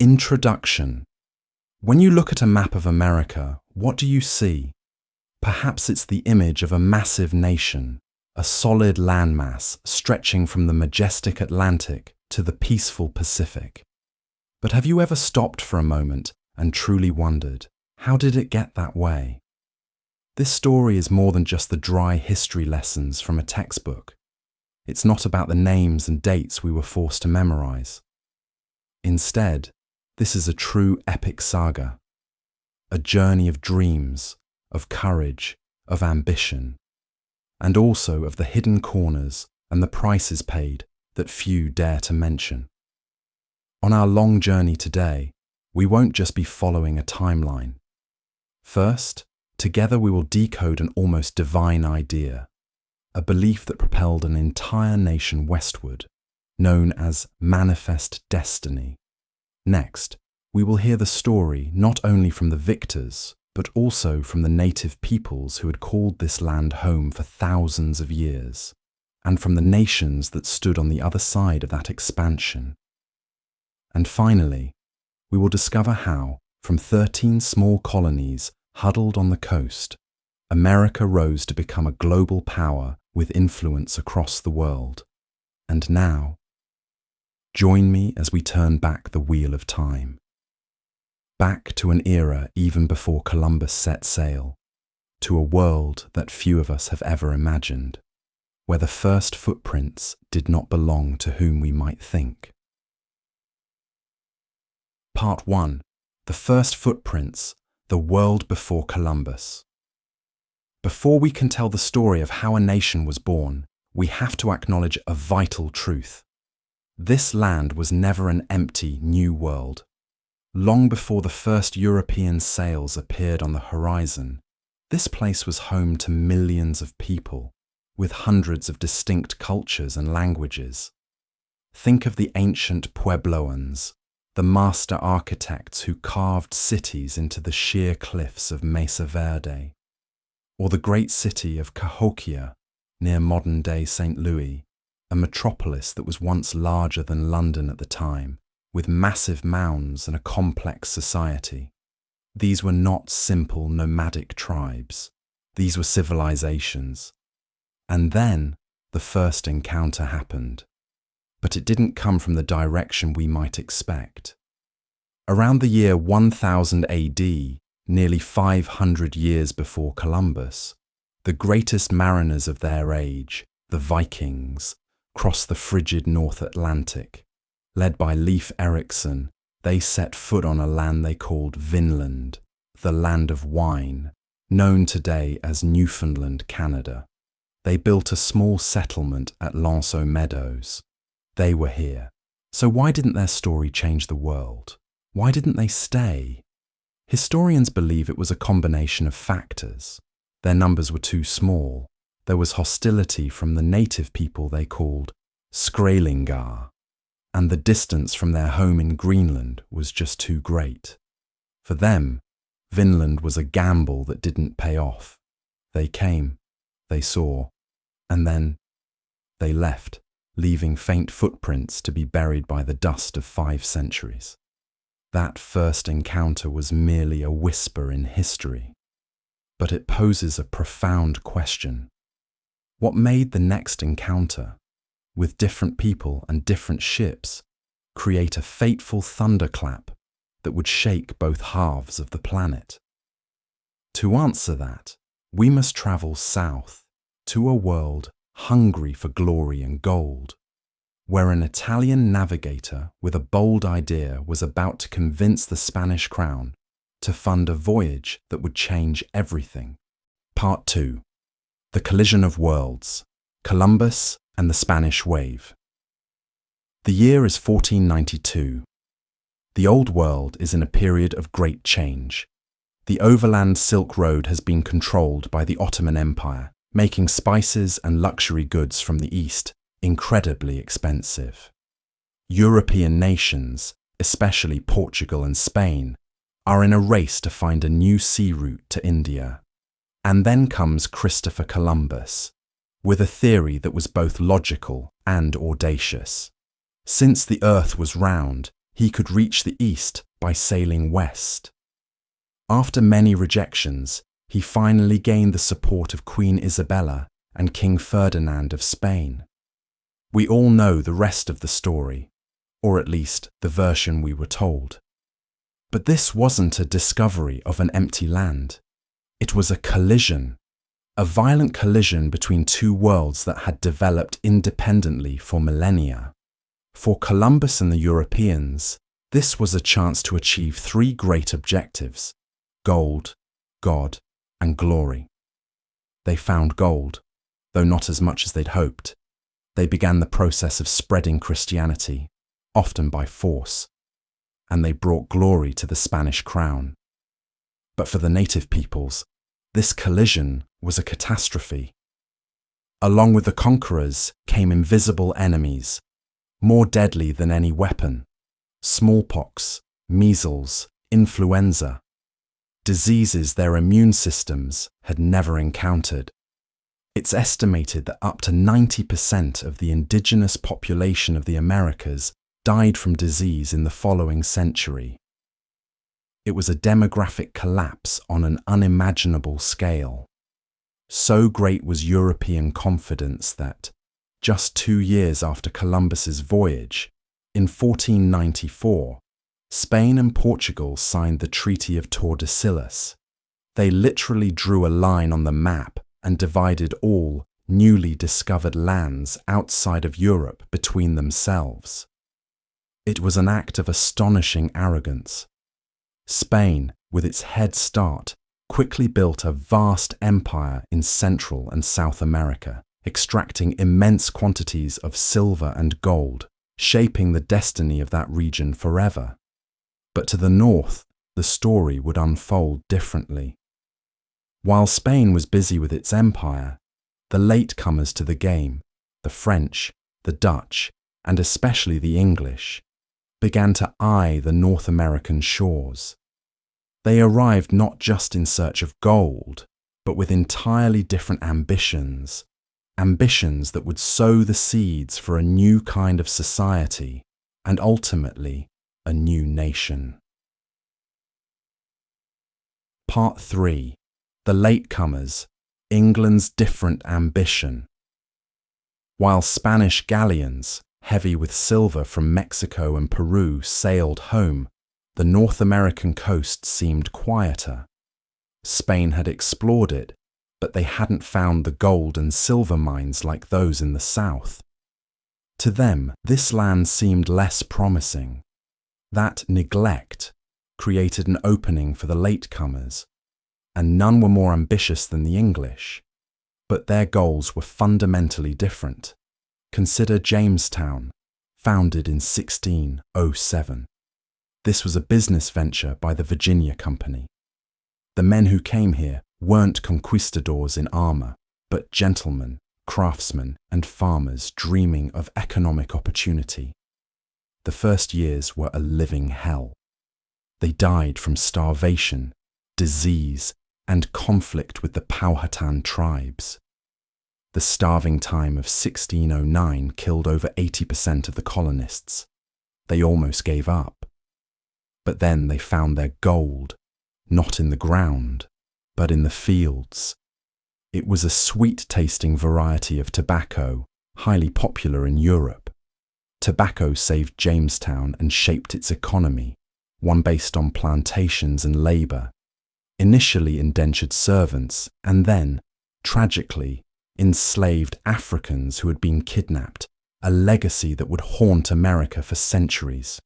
Introduction. When you look at a map of America, what do you see? Perhaps it's the image of a massive nation, a solid landmass stretching from the majestic Atlantic to the peaceful Pacific. But have you ever stopped for a moment and truly wondered, how did it get that way? This story is more than just the dry history lessons from a textbook. It's not about the names and dates we were forced to memorize. Instead, this is a true epic saga, a journey of dreams, of courage, of ambition, and also of the hidden corners and the prices paid that few dare to mention. On our long journey today, we won't just be following a timeline. First, together we will decode an almost divine idea, a belief that propelled an entire nation westward, known as manifest destiny. Next, we will hear the story not only from the victors, but also from the native peoples who had called this land home for thousands of years, and from the nations that stood on the other side of that expansion. And finally, we will discover how, from 13 small colonies huddled on the coast, America rose to become a global power with influence across the world. And now, join me as we turn back the wheel of time. Back to an era even before Columbus set sail, to a world that few of us have ever imagined, where the first footprints did not belong to whom we might think. Part 1. The First Footprints, the World Before Columbus. Before we can tell the story of how a nation was born, we have to acknowledge a vital truth. This land was never an empty new world. Long before the first European sails appeared on the horizon, this place was home to millions of people, with hundreds of distinct cultures and languages. Think of the ancient Puebloans, the master architects who carved cities into the sheer cliffs of Mesa Verde, or the great city of Cahokia, near modern-day St. Louis, a metropolis that was once larger than London at the time, with massive mounds and a complex society. These were not simple nomadic tribes. These were civilizations. And then the first encounter happened. But it didn't come from the direction we might expect. Around the year 1000 AD, nearly 500 years before Columbus, the greatest mariners of their age, the Vikings, crossed the frigid North Atlantic. Led by Leif Erikson, they set foot on a land they called Vinland, the land of wine, known today as Newfoundland, Canada. They built a small settlement at Lanceau Meadows. They were here. So why didn't their story change the world? Why didn't they stay? Historians believe it was a combination of factors. Their numbers were too small. There was hostility from the native people they called Skraelingar, and the distance from their home in Greenland was just too great. For them, Vinland was a gamble that didn't pay off. They came, they saw, and then they left, leaving faint footprints to be buried by the dust of 5 centuries. That first encounter was merely a whisper in history, but it poses a profound question. What made the next encounter, with different people and different ships, create a fateful thunderclap that would shake both halves of the planet? To answer that, we must travel south to a world hungry for glory and gold, where an Italian navigator with a bold idea was about to convince the Spanish crown to fund a voyage that would change everything. Part 2. The Collision of Worlds, Columbus and the Spanish Wave. The year is 1492. The Old World is in a period of great change. The overland Silk Road has been controlled by the Ottoman Empire, making spices and luxury goods from the East incredibly expensive. European nations, especially Portugal and Spain, are in a race to find a new sea route to India. And then comes Christopher Columbus, with a theory that was both logical and audacious. Since the Earth was round, he could reach the east by sailing west. After many rejections, he finally gained the support of Queen Isabella and King Ferdinand of Spain. We all know the rest of the story, or at least the version we were told. But this wasn't a discovery of an empty land. It was a collision, a violent collision between two worlds that had developed independently for millennia. For Columbus and the Europeans, this was a chance to achieve three great objectives: gold, God, and glory. They found gold, though not as much as they'd hoped. They began the process of spreading Christianity, often by force, and they brought glory to the Spanish crown. But for the native peoples, this collision was a catastrophe. Along with the conquerors came invisible enemies, more deadly than any weapon: smallpox, measles, influenza, diseases their immune systems had never encountered. It's estimated that up to 90% of the indigenous population of the Americas died from disease in the following century. It was a demographic collapse on an unimaginable scale. So great was European confidence that, just 2 years after Columbus's voyage, in 1494, Spain and Portugal signed the Treaty of Tordesillas. They literally drew a line on the map and divided all newly discovered lands outside of Europe between themselves. It was an act of astonishing arrogance. Spain, with its head start, quickly built a vast empire in Central and South America, extracting immense quantities of silver and gold, shaping the destiny of that region forever. But to the north, the story would unfold differently. While Spain was busy with its empire, the latecomers to the game, the French, the Dutch, and especially the English, began to eye the North American shores. They arrived not just in search of gold, but with entirely different ambitions, ambitions that would sow the seeds for a new kind of society and ultimately a new nation. Part 3. The Latecomers, England's Different Ambition. While Spanish galleons, heavy with silver from Mexico and Peru, sailed home, the North American coast seemed quieter. Spain had explored it, but they hadn't found the gold and silver mines like those in the south. To them, this land seemed less promising. That neglect created an opening for the latecomers, and none were more ambitious than the English. But their goals were fundamentally different. Consider Jamestown, founded in 1607. This was a business venture by the Virginia Company. The men who came here weren't conquistadors in armor, but gentlemen, craftsmen, and farmers dreaming of economic opportunity. The first years were a living hell. They died from starvation, disease, and conflict with the Powhatan tribes. The starving time of 1609 killed over 80% of the colonists. They almost gave up. But then they found their gold, not in the ground, but in the fields. It was a sweet-tasting variety of tobacco, highly popular in Europe. Tobacco saved Jamestown and shaped its economy, one based on plantations and labor, initially indentured servants, and then, tragically, enslaved Africans who had been kidnapped, a legacy that would haunt America for centuries.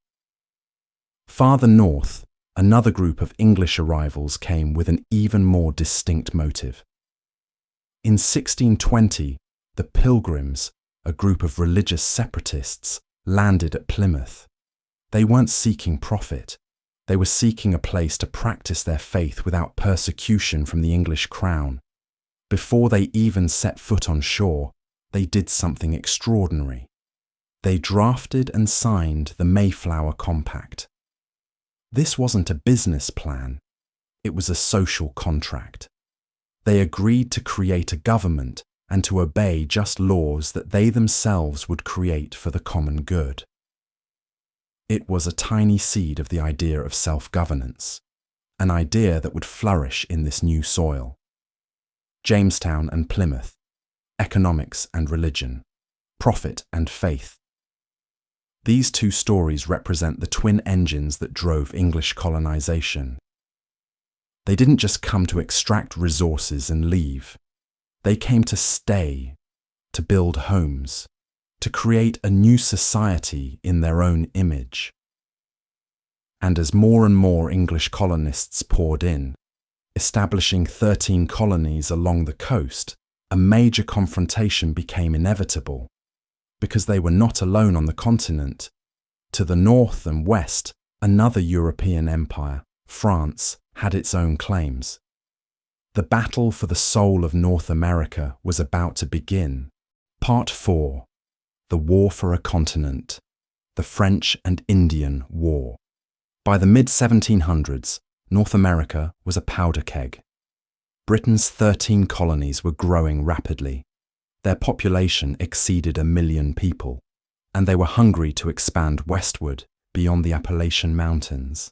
Farther north, another group of English arrivals came with an even more distinct motive. In 1620, the Pilgrims, a group of religious separatists, landed at Plymouth. They weren't seeking profit. They were seeking a place to practice their faith without persecution from the English crown. Before they even set foot on shore, they did something extraordinary. They drafted and signed the Mayflower Compact. This wasn't a business plan. It was a social contract. They agreed to create a government and to obey just laws that they themselves would create for the common good. It was a tiny seed of the idea of self-governance, an idea that would flourish in this new soil. Jamestown and Plymouth, economics and religion, profit and faith. These two stories represent the twin engines that drove English colonization. They didn't just come to extract resources and leave. They came to stay, to build homes, to create a new society in their own image. And as more and more English colonists poured in, establishing 13 colonies along the coast, a major confrontation became inevitable, because they were not alone on the continent. To the north and west, another European empire, France, had its own claims. The battle for the soul of North America was about to begin. Part 4. The War for a Continent. The French and Indian War. By the mid-1700s, North America was a powder keg. Britain's 13 colonies were growing rapidly. Their population exceeded 1 million people, and they were hungry to expand westward beyond the Appalachian Mountains.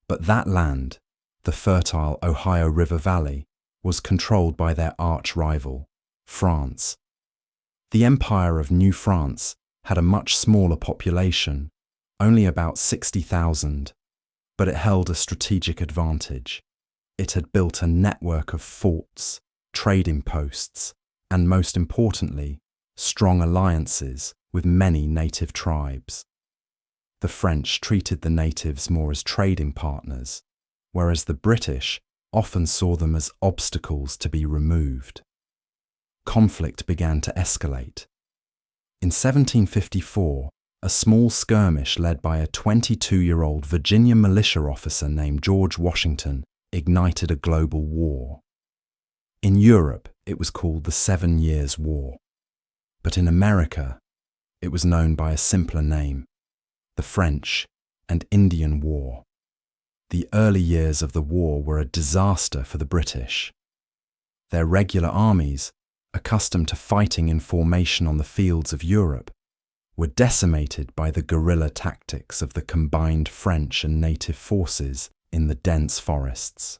But that land, the fertile Ohio River Valley, was controlled by their arch-rival, France. The Empire of New France had a much smaller population, only about 60,000, but it held a strategic advantage. It had built a network of forts, trading posts, and most importantly, strong alliances with many native tribes. The French treated the natives more as trading partners, whereas the British often saw them as obstacles to be removed. Conflict began to escalate. In 1754, a small skirmish led by a 22-year-old Virginia militia officer named George Washington ignited a global war. In Europe, it was called the 7 Years' War. But in America, it was known by a simpler name, the French and Indian War. The early years of the war were a disaster for the British. Their regular armies, accustomed to fighting in formation on the fields of Europe, were decimated by the guerrilla tactics of the combined French and native forces in the dense forests.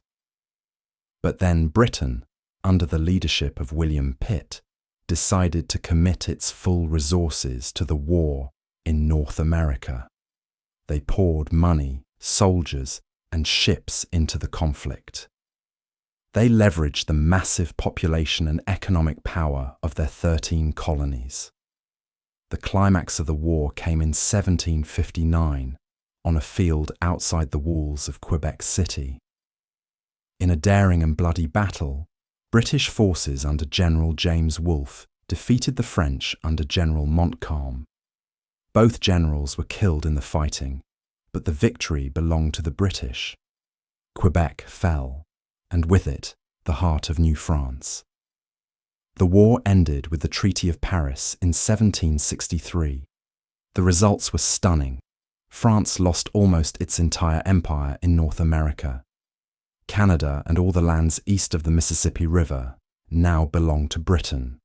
But then Britain, under the leadership of William Pitt, decided to commit its full resources to the war in North America. They poured money, soldiers, and ships into the conflict. They leveraged the massive population and economic power of their 13 colonies. The climax of the war came in 1759 on a field outside the walls of Quebec City. In a daring and bloody battle, British forces under General James Wolfe defeated the French under General Montcalm. Both generals were killed in the fighting, but the victory belonged to the British. Quebec fell, and with it, the heart of New France. The war ended with the Treaty of Paris in 1763. The results were stunning. France lost almost its entire empire in North America. Canada and all the lands east of the Mississippi River now belonged to Britain.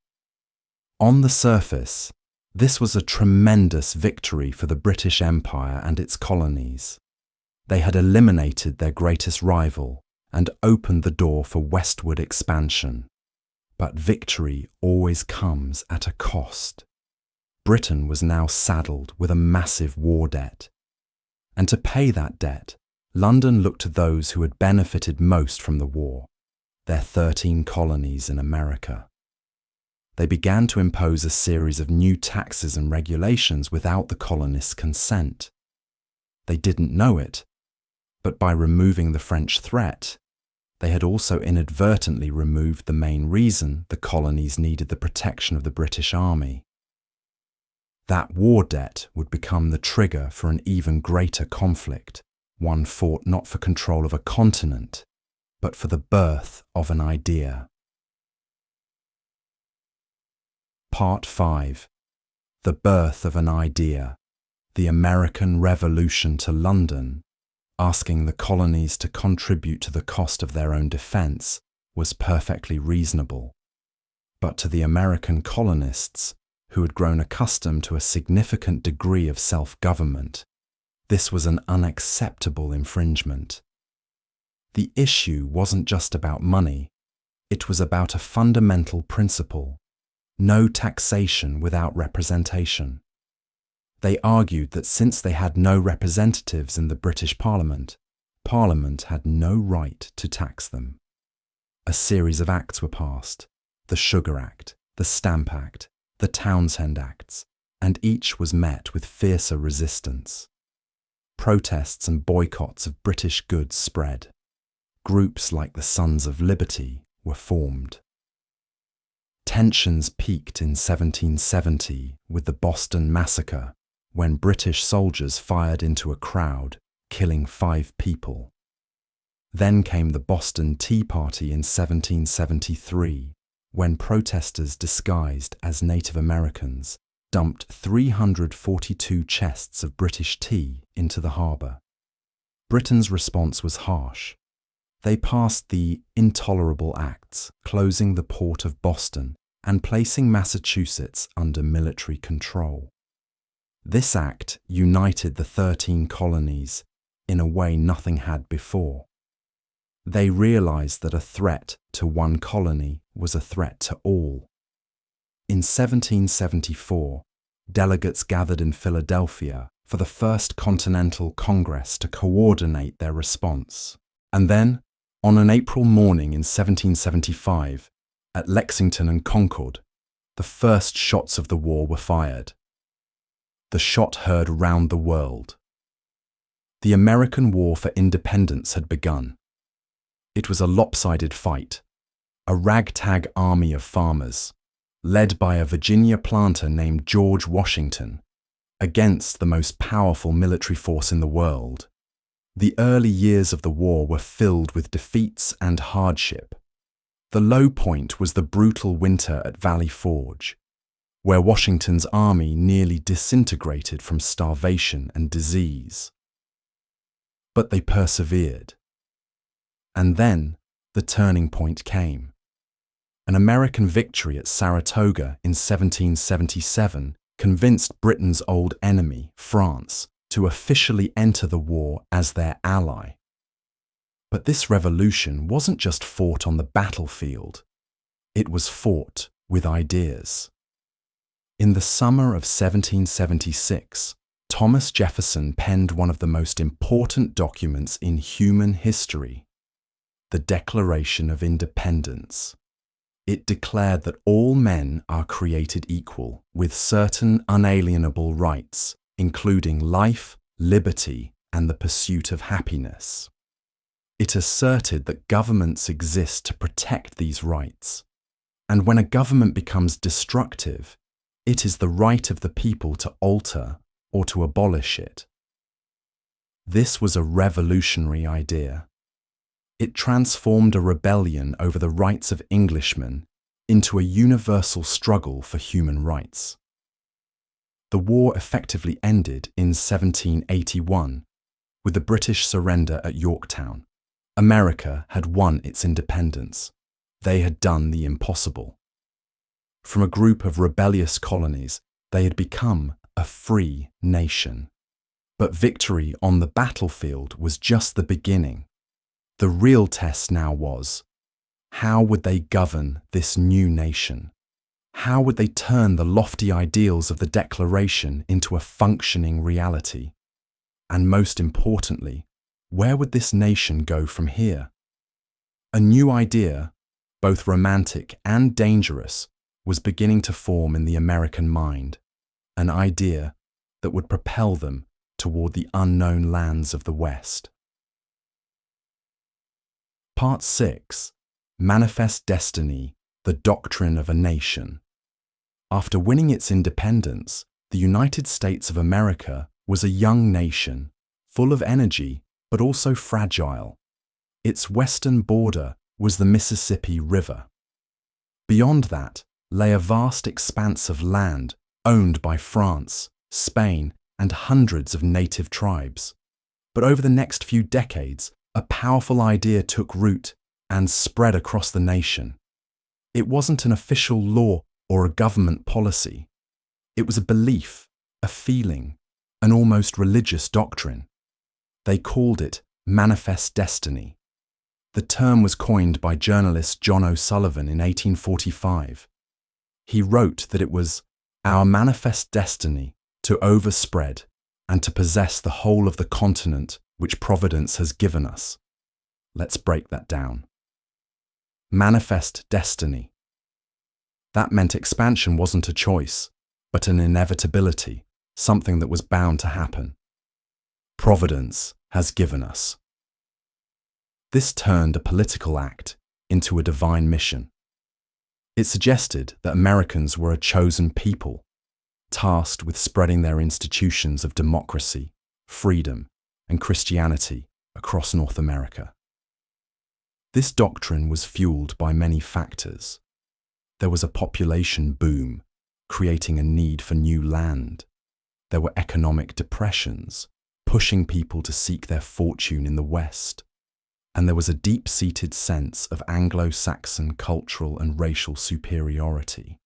On the surface, this was a tremendous victory for the British Empire and its colonies. They had eliminated their greatest rival and opened the door for westward expansion. But victory always comes at a cost. Britain was now saddled with a massive war debt. And to pay that debt, London looked to those who had benefited most from the war, their 13 colonies in America. They began to impose a series of new taxes and regulations without the colonists' consent. They didn't know it, but by removing the French threat, they had also inadvertently removed the main reason the colonies needed the protection of the British Army. That war debt would become the trigger for an even greater conflict, one fought not for control of a continent, but for the birth of an idea. Part 5. The birth of an idea. The American Revolution to London, asking the colonies to contribute to the cost of their own defence, was perfectly reasonable. But to the American colonists, who had grown accustomed to a significant degree of self-government, This was an unacceptable infringement. The issue wasn't just about money, it was about a fundamental principle: no taxation without representation. They argued that since they had no representatives in the British Parliament, Parliament had no right to tax them. A series of acts were passed: the Sugar Act, the Stamp Act, the Townshend Acts, and each was met with fiercer resistance. Protests and boycotts of British goods spread. Groups like the Sons of Liberty were formed. Tensions peaked in 1770 with the Boston Massacre, when British soldiers fired into a crowd, killing 5 people. Then came the Boston Tea Party in 1773, when protesters disguised as Native Americans dumped 342 chests of British tea into the harbour. Britain's response was harsh. They passed the Intolerable Acts, closing the port of Boston and placing Massachusetts under military control. This act united the 13 colonies in a way nothing had before. They realized that a threat to one colony was a threat to all. In 1774, delegates gathered in Philadelphia for the First Continental Congress to coordinate their response. And then, on an April morning in 1775, at Lexington and Concord, the first shots of the war were fired. The shot heard round the world. The American War for Independence had begun. It was a lopsided fight, a ragtag army of farmers, led by a Virginia planter named George Washington, against the most powerful military force in the world. The early years of the war were filled with defeats and hardship. The low point was the brutal winter at Valley Forge, where Washington's army nearly disintegrated from starvation and disease. But they persevered. And then the turning point came. An American victory at Saratoga in 1777 convinced Britain's old enemy, France, to officially enter the war as their ally. But this revolution wasn't just fought on the battlefield. It was fought with ideas. In the summer of 1776, Thomas Jefferson penned one of the most important documents in human history, the Declaration of Independence. It declared that all men are created equal, with certain unalienable rights, including life, liberty, and the pursuit of happiness. It asserted that governments exist to protect these rights, and when a government becomes destructive, it is the right of the people to alter or to abolish it. This was a revolutionary idea. It transformed a rebellion over the rights of Englishmen into a universal struggle for human rights. The war effectively ended in 1781 with the British surrender at Yorktown. America had won its independence. They had done the impossible. From a group of rebellious colonies, they had become a free nation. But victory on the battlefield was just the beginning. The real test now was, how would they govern this new nation? How would they turn the lofty ideals of the Declaration into a functioning reality? And most importantly, where would this nation go from here? A new idea, both romantic and dangerous, was beginning to form in the American mind, an idea that would propel them toward the unknown lands of the West. Part 6. Manifest Destiny, the Doctrine of a Nation. After winning its independence, the United States of America was a young nation, full of energy, but also fragile. Its western border was the Mississippi River. Beyond that lay a vast expanse of land owned by France, Spain, and hundreds of native tribes. But over the next few decades, a powerful idea took root and spread across the nation. It wasn't an official law or a government policy. It was a belief, a feeling, an almost religious doctrine. They called it manifest destiny. The term was coined by journalist John O'Sullivan in 1845. He wrote that it was our manifest destiny to overspread and to possess the whole of the continent which Providence has given us. Let's break that down. Manifest destiny. That meant expansion wasn't a choice, but an inevitability, something that was bound to happen. Providence has given us. This turned a political act into a divine mission. It suggested that Americans were a chosen people, tasked with spreading their institutions of democracy, freedom, and Christianity across North America. This doctrine was fueled by many factors. There was a population boom, creating a need for new land. There were economic depressions, pushing people to seek their fortune in the West. And there was a deep-seated sense of Anglo-Saxon cultural and racial superiority.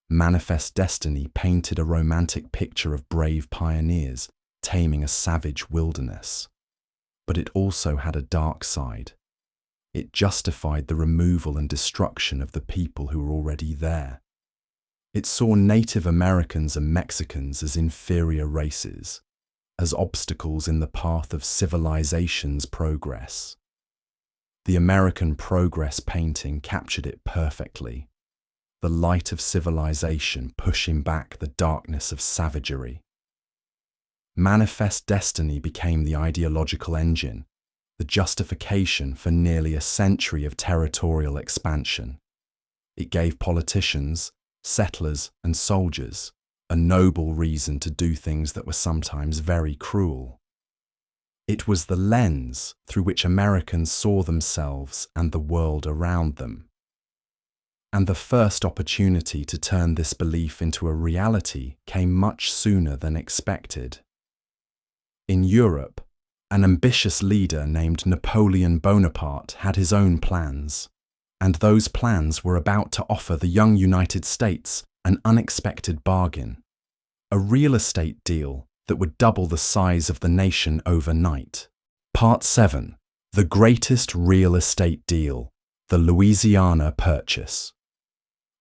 Manifest Destiny painted a romantic picture of brave pioneers taming a savage wilderness. But it also had a dark side. It justified the removal and destruction of the people who were already there. It saw Native Americans and Mexicans as inferior races, as obstacles in the path of civilization's progress. The American progress painting captured it perfectly. The light of civilization pushing back the darkness of savagery. Manifest Destiny became the ideological engine, the justification for nearly a century of territorial expansion. It gave politicians, settlers, and soldiers a noble reason to do things that were sometimes very cruel. It was the lens through which Americans saw themselves and the world around them. And the first opportunity to turn this belief into a reality came much sooner than expected. In Europe, an ambitious leader named Napoleon Bonaparte had his own plans, and those plans were about to offer the young United States an unexpected bargain, a real estate deal that would double the size of the nation overnight. Part 7. The Greatest Real Estate Deal, the Louisiana Purchase.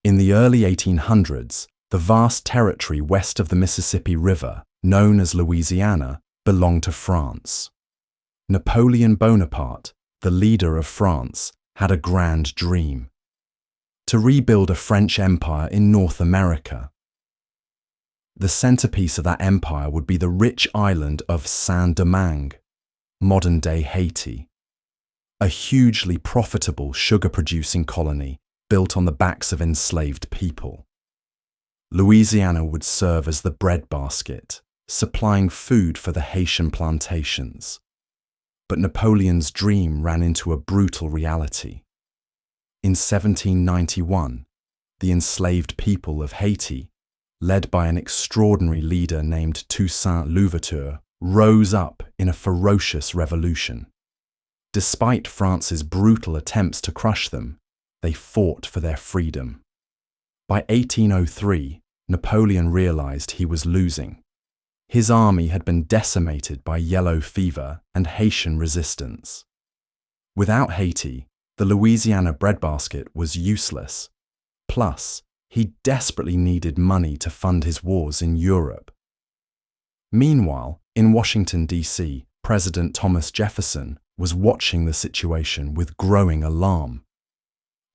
In the early 1800s, the vast territory west of the Mississippi River, known as Louisiana, belonged to France. Napoleon Bonaparte, the leader of France, had a grand dream: to rebuild a French empire in North America. The centerpiece of that empire would be the rich island of Saint-Domingue, modern-day Haiti, a hugely profitable sugar-producing colony built on the backs of enslaved people. Louisiana would serve as the breadbasket, supplying food for the Haitian plantations. But Napoleon's dream ran into a brutal reality. In 1791, the enslaved people of Haiti, led by an extraordinary leader named Toussaint Louverture, rose up in a ferocious revolution. Despite France's brutal attempts to crush them, they fought for their freedom. By 1803, Napoleon realized he was losing. His army had been decimated by yellow fever and Haitian resistance. Without Haiti, the Louisiana breadbasket was useless. Plus, he desperately needed money to fund his wars in Europe. Meanwhile, in Washington, D.C., President Thomas Jefferson was watching the situation with growing alarm.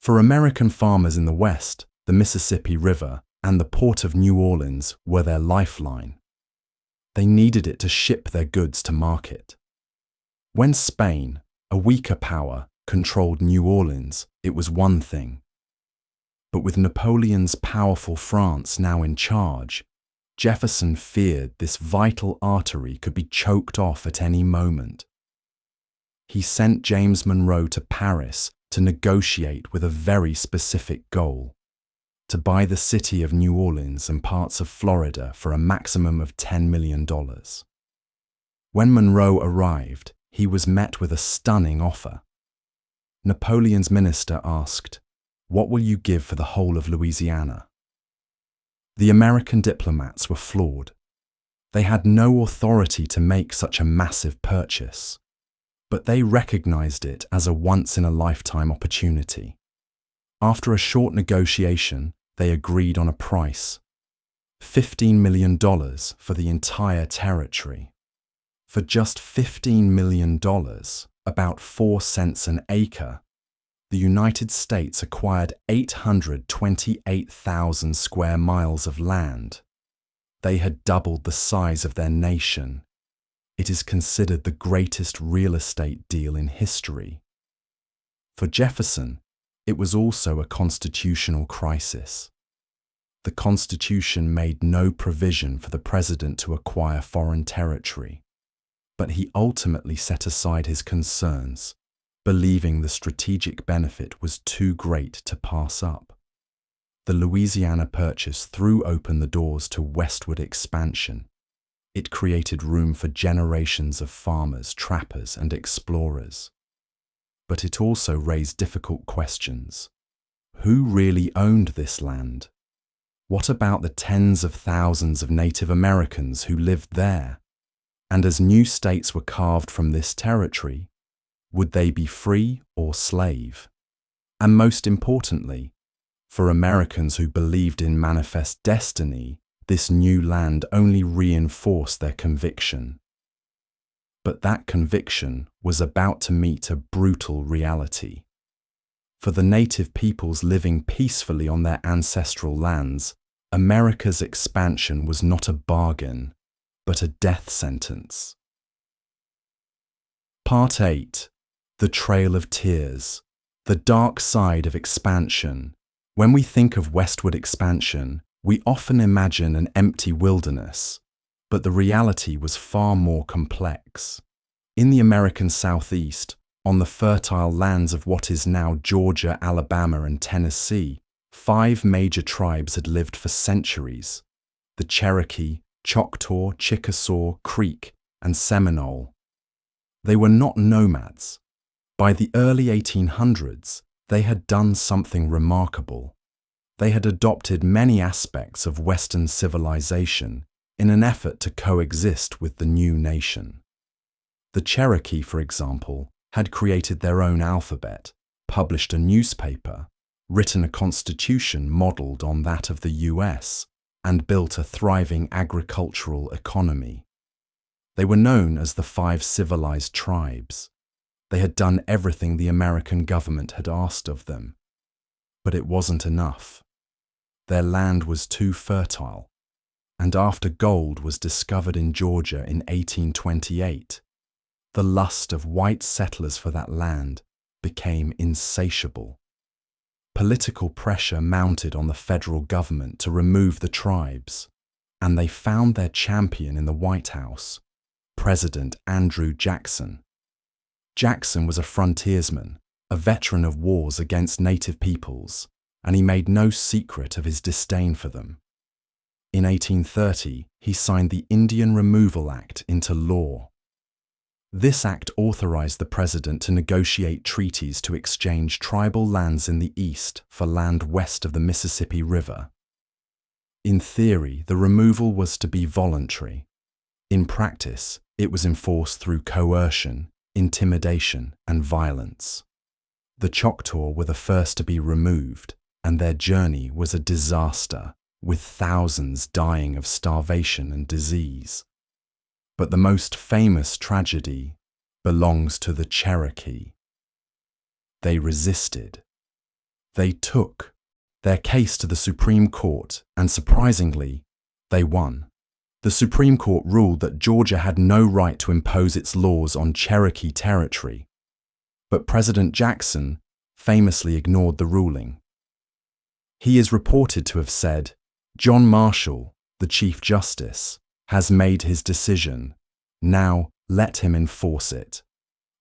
For American farmers in the West, the Mississippi River and the port of New Orleans were their lifeline. They needed it to ship their goods to market. When Spain, a weaker power, controlled New Orleans, it was one thing. But with Napoleon's powerful France now in charge, Jefferson feared this vital artery could be choked off at any moment. He sent James Monroe to Paris to negotiate with a very specific goal: to buy the city of New Orleans and parts of Florida for a maximum of $10 million. When Monroe arrived, he was met with a stunning offer. Napoleon's minister asked, "What will you give for the whole of Louisiana?" The American diplomats were floored. They had no authority to make such a massive purchase, but they recognized it as a once-in-a-lifetime opportunity. After a short negotiation, they agreed on a price: $15 million for the entire territory. For just $15 million, about 4 cents an acre, the United States acquired 828,000 square miles of land. They had doubled the size of their nation. It is considered the greatest real estate deal in history. For Jefferson, it was also a constitutional crisis. The Constitution made no provision for the president to acquire foreign territory, but he ultimately set aside his concerns, believing the strategic benefit was too great to pass up. The Louisiana Purchase threw open the doors to westward expansion. It created room for generations of farmers, trappers, and explorers. But it also raised difficult questions. Who really owned this land? What about the tens of thousands of Native Americans who lived there? And as new states were carved from this territory, would they be free or slave? And most importantly, for Americans who believed in manifest destiny, this new land only reinforced their conviction. But that conviction was about to meet a brutal reality. For the native peoples living peacefully on their ancestral lands, America's expansion was not a bargain, but a death sentence. Part 8. The Trail of Tears. The dark side of expansion. When we think of westward expansion, we often imagine an empty wilderness, but the reality was far more complex. In the American Southeast, on the fertile lands of what is now Georgia, Alabama, and Tennessee, 5 major tribes had lived for centuries: the Cherokee, Choctaw, Chickasaw, Creek, and Seminole. They were not nomads. By the early 1800s, they had done something remarkable. They had adopted many aspects of Western civilization in an effort to coexist with the new nation. The Cherokee, for example, had created their own alphabet, published a newspaper, written a constitution modeled on that of the US, and built a thriving agricultural economy. They were known as the 5 civilized tribes. They had done everything the American government had asked of them. But it wasn't enough. Their land was too fertile, and after gold was discovered in Georgia in 1828, the lust of white settlers for that land became insatiable. Political pressure mounted on the federal government to remove the tribes, and they found their champion in the White House, President Andrew Jackson. Jackson was a frontiersman, a veteran of wars against native peoples, and he made no secret of his disdain for them. In 1830, he signed the Indian Removal Act into law. This act authorized the president to negotiate treaties to exchange tribal lands in the east for land west of the Mississippi River. In theory, the removal was to be voluntary. In practice, it was enforced through coercion, intimidation, and violence. The Choctaw were the first to be removed, and their journey was a disaster, with thousands dying of starvation and disease. But the most famous tragedy belongs to the Cherokee. They resisted. They took their case to the Supreme Court, and surprisingly, they won. The Supreme Court ruled that Georgia had no right to impose its laws on Cherokee territory, but President Jackson famously ignored the ruling. He is reported to have said, "John Marshall, the Chief Justice, has made his decision. Now let him enforce it."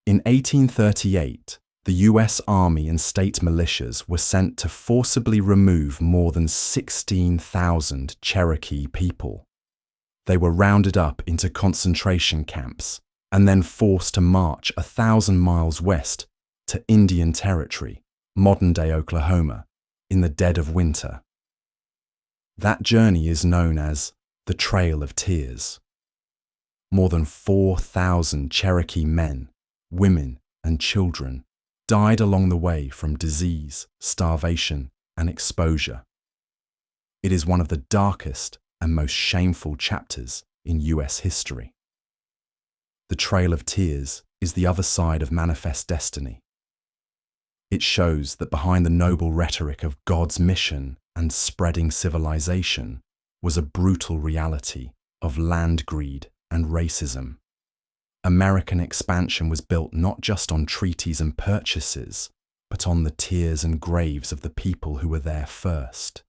In 1838, the US Army and state militias were sent to forcibly remove more than 16,000 Cherokee people. They were rounded up into concentration camps and then forced to march 1,000 miles west to Indian Territory, modern-day Oklahoma, in the dead of winter. That journey is known as the Trail of Tears. More than 4,000 Cherokee men, women, and children died along the way from disease, starvation, and exposure. It is one of the darkest and most shameful chapters in US history. The Trail of Tears is the other side of manifest destiny. It shows that behind the noble rhetoric of God's mission and spreading civilization was a brutal reality of land greed and racism. American expansion was built not just on treaties and purchases, but on the tears and graves of the people who were there first.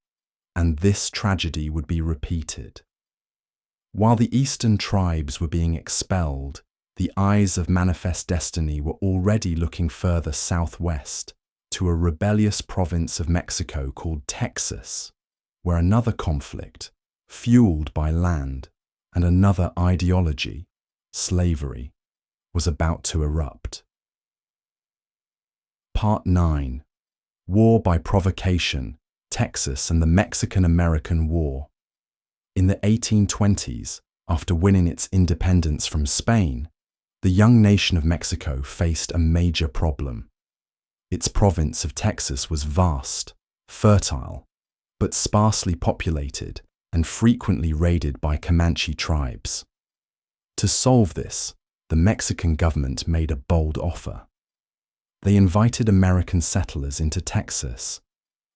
And this tragedy would be repeated. While the eastern tribes were being expelled, the eyes of manifest destiny were already looking further southwest to a rebellious province of Mexico called Texas, where another conflict, fueled by land and another ideology, slavery, was about to erupt. Part 9. War by Provocation, Texas and the Mexican-American War. In the 1820s, after winning its independence from Spain, the young nation of Mexico faced a major problem. Its province of Texas was vast, fertile, but sparsely populated and frequently raided by Comanche tribes. To solve this, the Mexican government made a bold offer. They invited American settlers into Texas.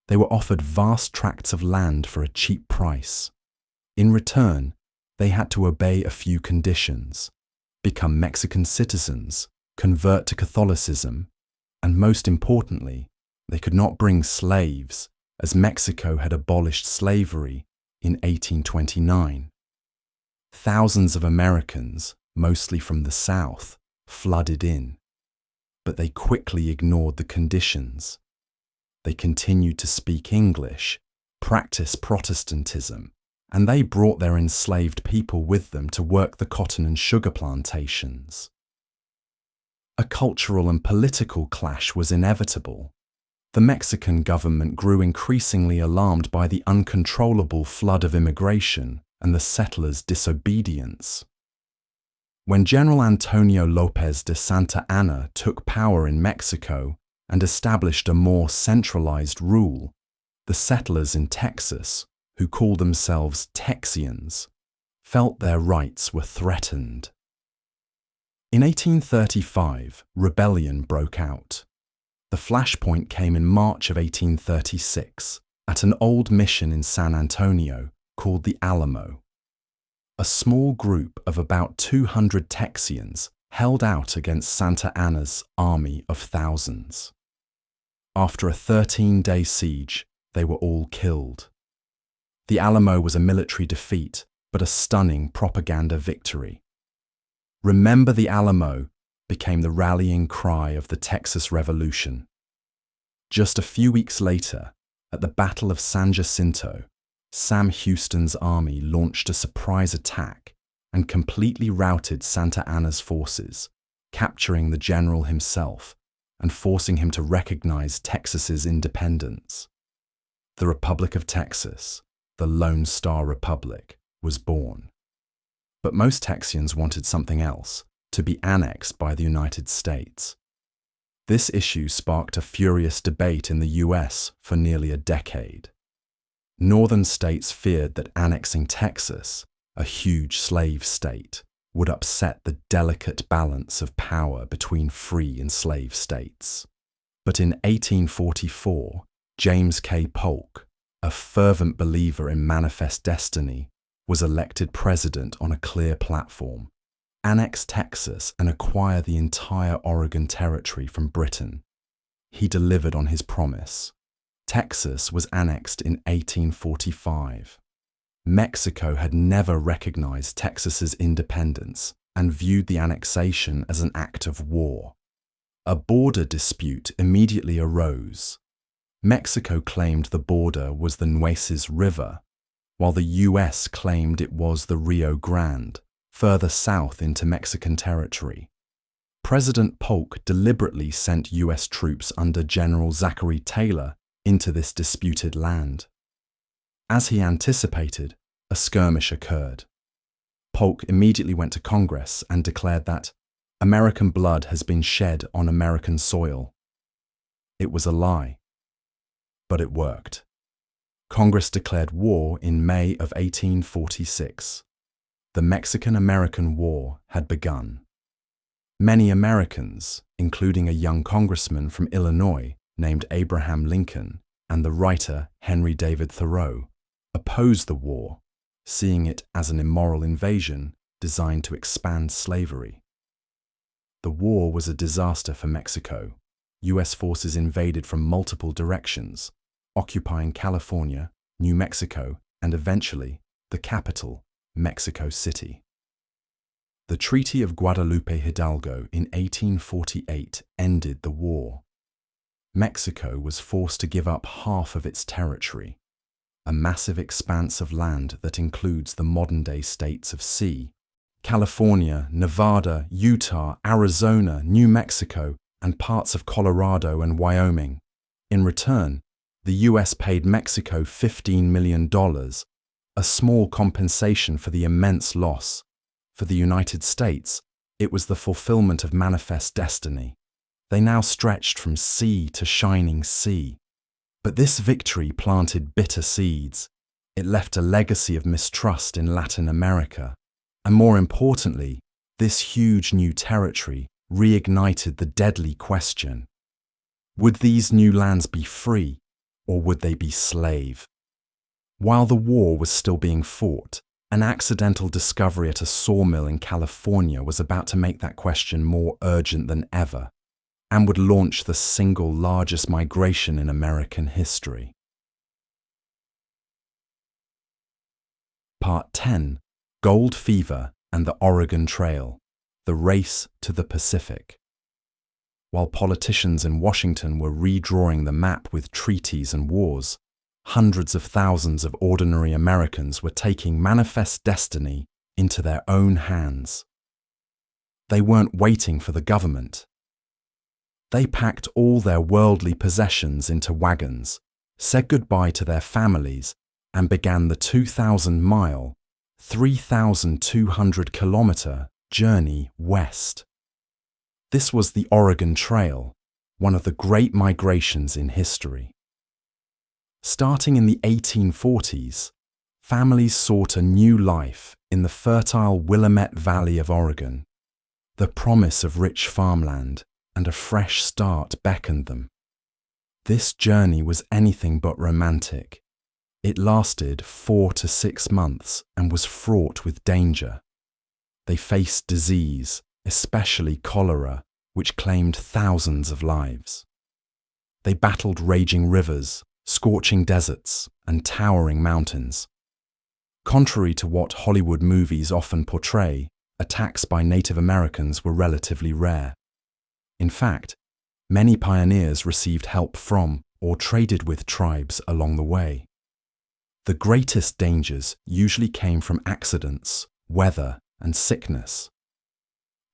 They were offered vast tracts of land for a cheap price. In return, they had to obey a few conditions: become Mexican citizens, convert to Catholicism, and most importantly, they could not bring slaves, as Mexico had abolished slavery in 1829. Thousands of Americans, mostly from the South, flooded in, but they quickly ignored the conditions. They continued to speak English, practice Protestantism, and they brought their enslaved people with them to work the cotton and sugar plantations. A cultural and political clash was inevitable. The Mexican government grew increasingly alarmed by the uncontrollable flood of immigration and the settlers' disobedience. When General Antonio López de Santa Anna took power in Mexico and established a more centralized rule, the settlers in Texas, who called themselves Texians, felt their rights were threatened. In 1835, rebellion broke out. The flashpoint came in March of 1836 at an old mission in San Antonio called the Alamo. A small group of about 200 Texians held out against Santa Anna's army of thousands. After a 13-day siege, they were all killed. The Alamo was a military defeat, but a stunning propaganda victory. "Remember the Alamo" became the rallying cry of the Texas Revolution. Just a few weeks later, at the Battle of San Jacinto, Sam Houston's army launched a surprise attack and completely routed Santa Anna's forces, capturing the general himself and forcing him to recognize Texas's independence. The Republic of Texas, the Lone Star Republic, was born. But most Texians wanted something else: to be annexed by the United States. This issue sparked a furious debate in the US for nearly a decade. Northern states feared that annexing Texas, a huge slave state, would upset the delicate balance of power between free and slave states. But in 1844, James K. Polk, a fervent believer in manifest destiny, was elected president on a clear platform: annex Texas and acquire the entire Oregon Territory from Britain. He delivered on his promise. Texas was annexed in 1845. Mexico had never recognized Texas's independence and viewed the annexation as an act of war. A border dispute immediately arose. Mexico claimed the border was the Nueces River, while the US claimed it was the Rio Grande, further south into Mexican territory. President Polk deliberately sent US troops under General Zachary Taylor into this disputed land. As he anticipated, a skirmish occurred. Polk immediately went to Congress and declared that American blood has been shed on American soil. It was a lie, but it worked. Congress declared war in May of 1846. The Mexican-American War had begun. Many Americans, including a young congressman from Illinois named Abraham Lincoln and the writer Henry David Thoreau, opposed the war, seeing it as an immoral invasion designed to expand slavery. The war was a disaster for Mexico. U.S. forces invaded from multiple directions, occupying California, New Mexico, and eventually the capital, Mexico City. The Treaty of Guadalupe Hidalgo in 1848 ended the war. Mexico was forced to give up half of its territory, a massive expanse of land that includes the modern-day states of California, Nevada, Utah, Arizona, New Mexico, and parts of Colorado and Wyoming. In return, the U.S. paid Mexico $15 million, a small compensation for the immense loss. For the United States, it was the fulfillment of manifest destiny. They now stretched from sea to shining sea. But this victory planted bitter seeds. It left a legacy of mistrust in Latin America. And more importantly, this huge new territory reignited the deadly question: would these new lands be free, or would they be slave? While the war was still being fought, an accidental discovery at a sawmill in California was about to make that question more urgent than ever, and would launch the single largest migration in American history. Part 10. Gold Fever and the Oregon Trail, the Race to the Pacific. While politicians in Washington were redrawing the map with treaties and wars, hundreds of thousands of ordinary Americans were taking manifest destiny into their own hands. They weren't waiting for the government. They packed all their worldly possessions into wagons, said goodbye to their families, and began the 2,000-mile, 3,200-kilometer journey west. This was the Oregon Trail, one of the great migrations in history. Starting in the 1840s, families sought a new life in the fertile Willamette Valley of Oregon. The promise of rich farmland and a fresh start beckoned them. This journey was anything but romantic. It lasted 4 to 6 months and was fraught with danger. They faced disease, especially cholera, which claimed thousands of lives. They battled raging rivers, scorching deserts, and towering mountains. Contrary to what Hollywood movies often portray, attacks by Native Americans were relatively rare. In fact, many pioneers received help from or traded with tribes along the way. The greatest dangers usually came from accidents, weather, and sickness.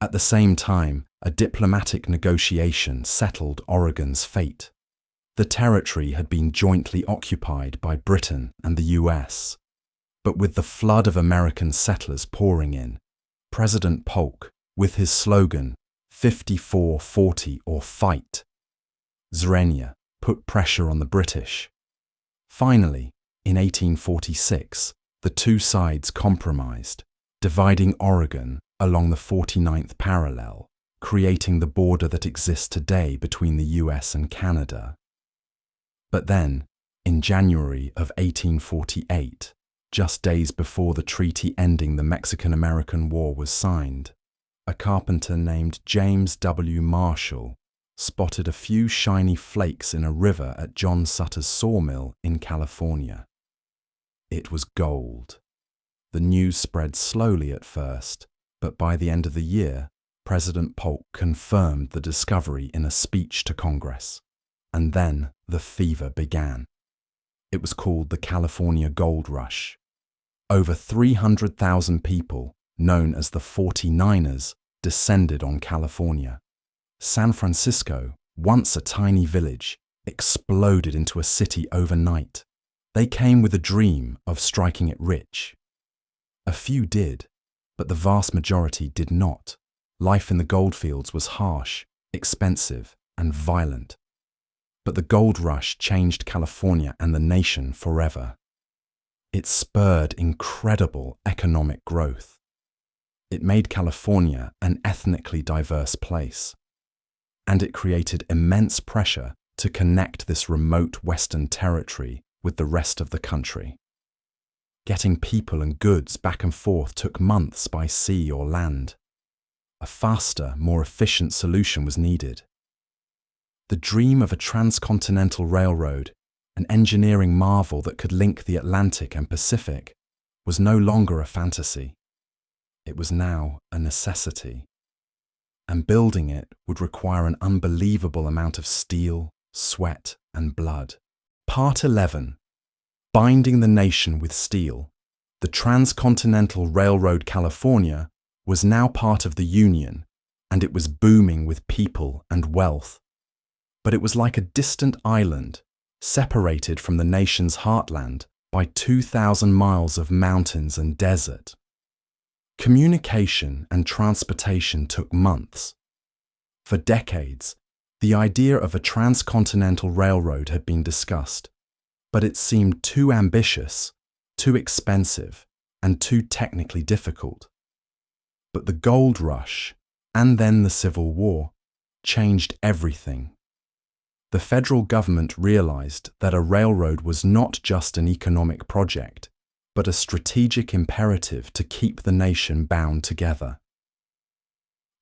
At the same time, a diplomatic negotiation settled Oregon's fate. The territory had been jointly occupied by Britain and the US. But with the flood of American settlers pouring in, President Polk, with his slogan, 54-40 or fight, Zrenia, put pressure on the British. Finally, in 1846, the two sides compromised, dividing Oregon along the 49th parallel, creating the border that exists today between the US and Canada. But then, in January of 1848, just days before the treaty ending the Mexican-American War was signed, a carpenter named James W. Marshall spotted a few shiny flakes in a river at John Sutter's sawmill in California. It was gold. The news spread slowly at first, but by the end of the year, President Polk confirmed the discovery in a speech to Congress. And then the fever began. It was called the California Gold Rush. Over 300,000 people, known as the 49ers, descended on California. San Francisco, once a tiny village, exploded into a city overnight. They came with a dream of striking it rich. A few did, but the vast majority did not. Life in the goldfields was harsh, expensive, and violent. But the gold rush changed California and the nation forever. It spurred incredible economic growth. It made California an ethnically diverse place. And it created immense pressure to connect this remote Western territory with the rest of the country. Getting people and goods back and forth took months by sea or land. A faster, more efficient solution was needed. The dream of a transcontinental railroad, an engineering marvel that could link the Atlantic and Pacific, was no longer a fantasy. It was now a necessity. And building it would require an unbelievable amount of steel, sweat, and blood. Part 11. Binding the nation with steel. The Transcontinental Railroad California was now part of the Union, and it was booming with people and wealth. But it was like a distant island, separated from the nation's heartland by 2,000 miles of mountains and desert. Communication and transportation took months. For decades, the idea of a transcontinental railroad had been discussed, but it seemed too ambitious, too expensive, and too technically difficult. But the gold rush, and then the Civil War, changed everything. The federal government realized that a railroad was not just an economic project, but a strategic imperative to keep the nation bound together.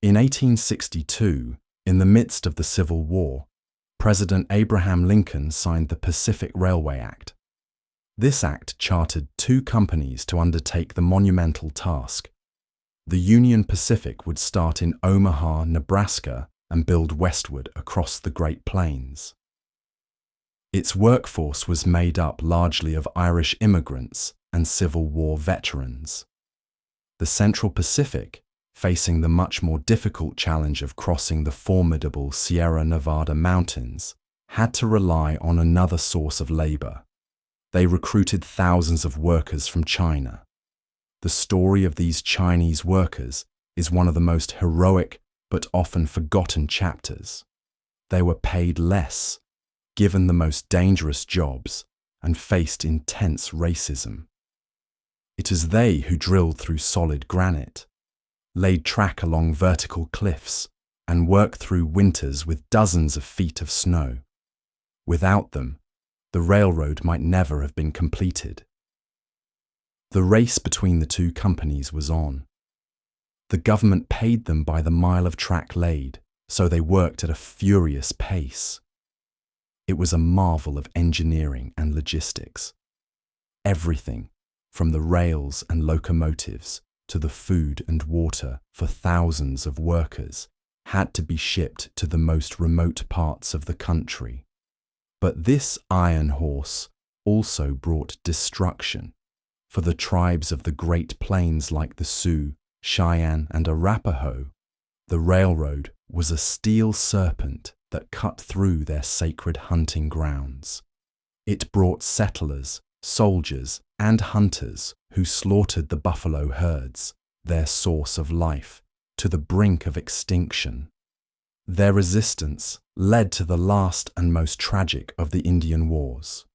In 1862, in the midst of the Civil War, President Abraham Lincoln signed the Pacific Railway Act. This act chartered two companies to undertake the monumental task. The Union Pacific would start in Omaha, Nebraska, and build westward across the Great Plains. Its workforce was made up largely of Irish immigrants and Civil War veterans. The Central Pacific, facing the much more difficult challenge of crossing the formidable Sierra Nevada mountains, had to rely on another source of labor. They recruited thousands of workers from China. The story of these Chinese workers is one of the most heroic but often forgotten chapters. They were paid less, given the most dangerous jobs, and faced intense racism. It is they who drilled through solid granite, laid track along vertical cliffs, and worked through winters with dozens of feet of snow. Without them, the railroad might never have been completed. The race between the two companies was on. The government paid them by the mile of track laid, so they worked at a furious pace. It was a marvel of engineering and logistics. Everything, from the rails and locomotives to the food and water for thousands of workers, had to be shipped to the most remote parts of the country. But this iron horse also brought destruction. For the tribes of the Great Plains like the Sioux, Cheyenne, and Arapaho, the railroad was a steel serpent that cut through their sacred hunting grounds. It brought settlers, soldiers, and hunters who slaughtered the buffalo herds, their source of life, to the brink of extinction. Their resistance led to the last and most tragic of the Indian Wars.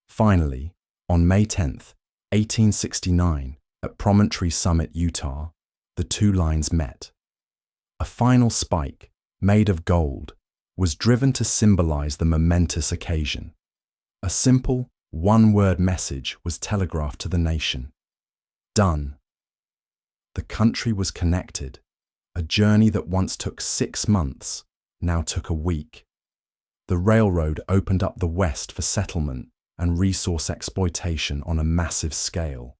Finally, on May 10th, 1869, at Promontory Summit, Utah, the two lines met. A final spike, made of gold, was driven to symbolize the momentous occasion. A simple, one-word message was telegraphed to the nation. Done. The country was connected. A journey that once took 6 months now took a week. The railroad opened up the West for settlement and resource exploitation on a massive scale.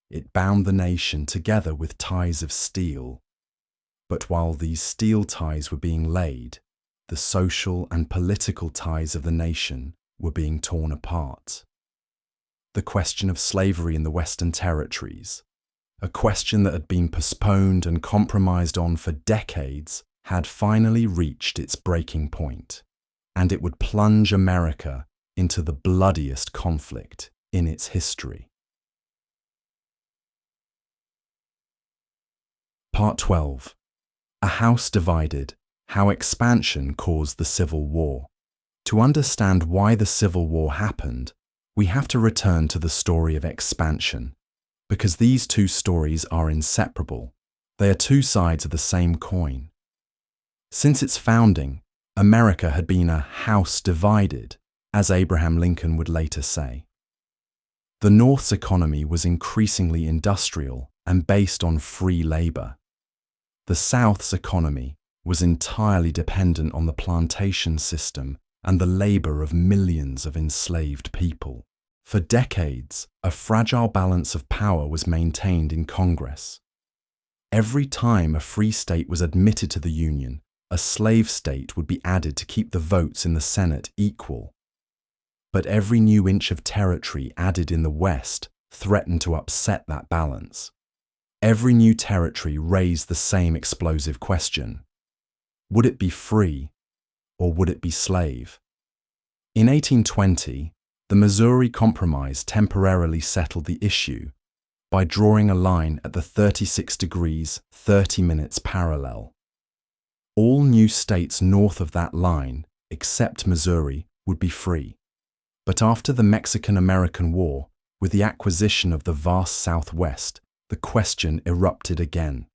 It bound the nation together with ties of steel. But while these steel ties were being laid, the social and political ties of the nation were being torn apart. The question of slavery in the Western Territories, a question that had been postponed and compromised on for decades, had finally reached its breaking point, and it would plunge America into the bloodiest conflict in its history. Part 12. A House Divided: How Expansion Caused the Civil War. To understand why the Civil War happened, we have to return to the story of expansion, because these two stories are inseparable. They are two sides of the same coin. Since its founding, America had been a house divided, as Abraham Lincoln would later say. The North's economy was increasingly industrial and based on free labor. The South's economy was entirely dependent on the plantation system and the labor of millions of enslaved people. For decades, a fragile balance of power was maintained in Congress. Every time a free state was admitted to the Union, a slave state would be added to keep the votes in the Senate equal. But every new inch of territory added in the West threatened to upset that balance. Every new territory raised the same explosive question: would it be free or would it be slave? In 1820, the Missouri Compromise temporarily settled the issue by drawing a line at the 36 degrees 30 minutes parallel. All new states north of that line, except Missouri, would be free. But after the Mexican-American War, with the acquisition of the vast Southwest, the question erupted again.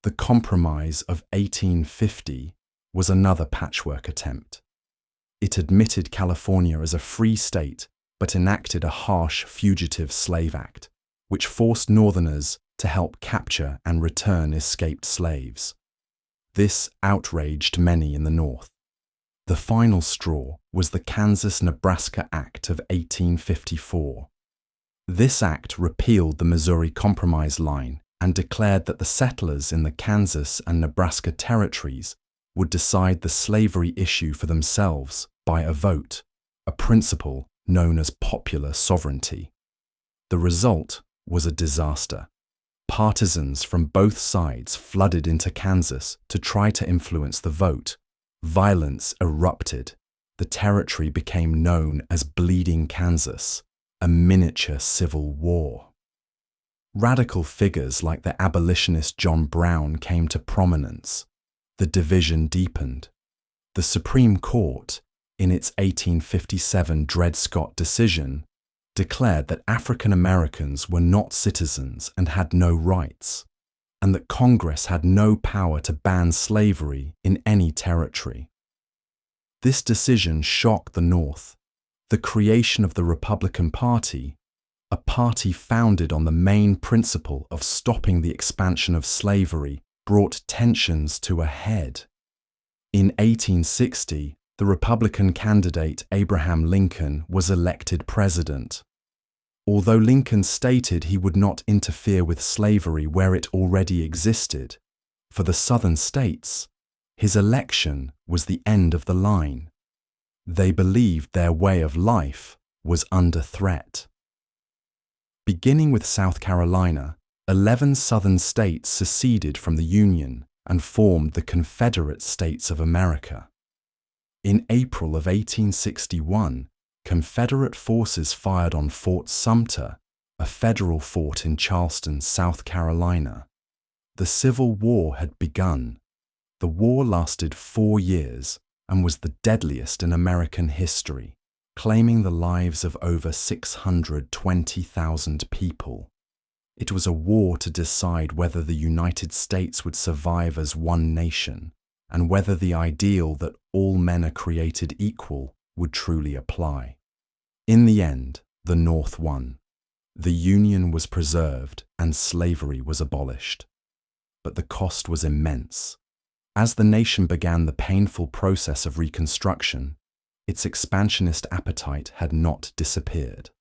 The Compromise of 1850 was another patchwork attempt. It admitted California as a free state, but enacted a harsh Fugitive Slave Act, which forced Northerners to help capture and return escaped slaves. This outraged many in the North. The final straw was the Kansas-Nebraska Act of 1854. This act repealed the Missouri Compromise line and declared that the settlers in the Kansas and Nebraska territories would decide the slavery issue for themselves by a vote, a principle known as popular sovereignty. The result was a disaster. Partisans from both sides flooded into Kansas to try to influence the vote. Violence erupted. The territory became known as Bleeding Kansas, a miniature civil war. Radical figures like the abolitionist John Brown came to prominence. The division deepened. The Supreme Court, in its 1857 Dred Scott decision, declared that African Americans were not citizens and had no rights, and that Congress had no power to ban slavery in any territory. This decision shocked the North. The creation of the Republican Party, a party founded on the main principle of stopping the expansion of slavery, brought tensions to a head. In 1860, the Republican candidate Abraham Lincoln was elected president. Although Lincoln stated he would not interfere with slavery where it already existed, for the Southern states, his election was the end of the line. They believed their way of life was under threat. Beginning with South Carolina, 11 Southern states seceded from the Union and formed the Confederate States of America. In April of 1861, Confederate forces fired on Fort Sumter, a federal fort in Charleston, South Carolina. The Civil War had begun. The war lasted 4 years and was the deadliest in American history, claiming the lives of over 620,000 people. It was a war to decide whether the United States would survive as one nation and whether the ideal that all men are created equal would truly apply. In the end, the North won. The Union was preserved and slavery was abolished. But the cost was immense. As the nation began the painful process of Reconstruction, its expansionist appetite had not disappeared.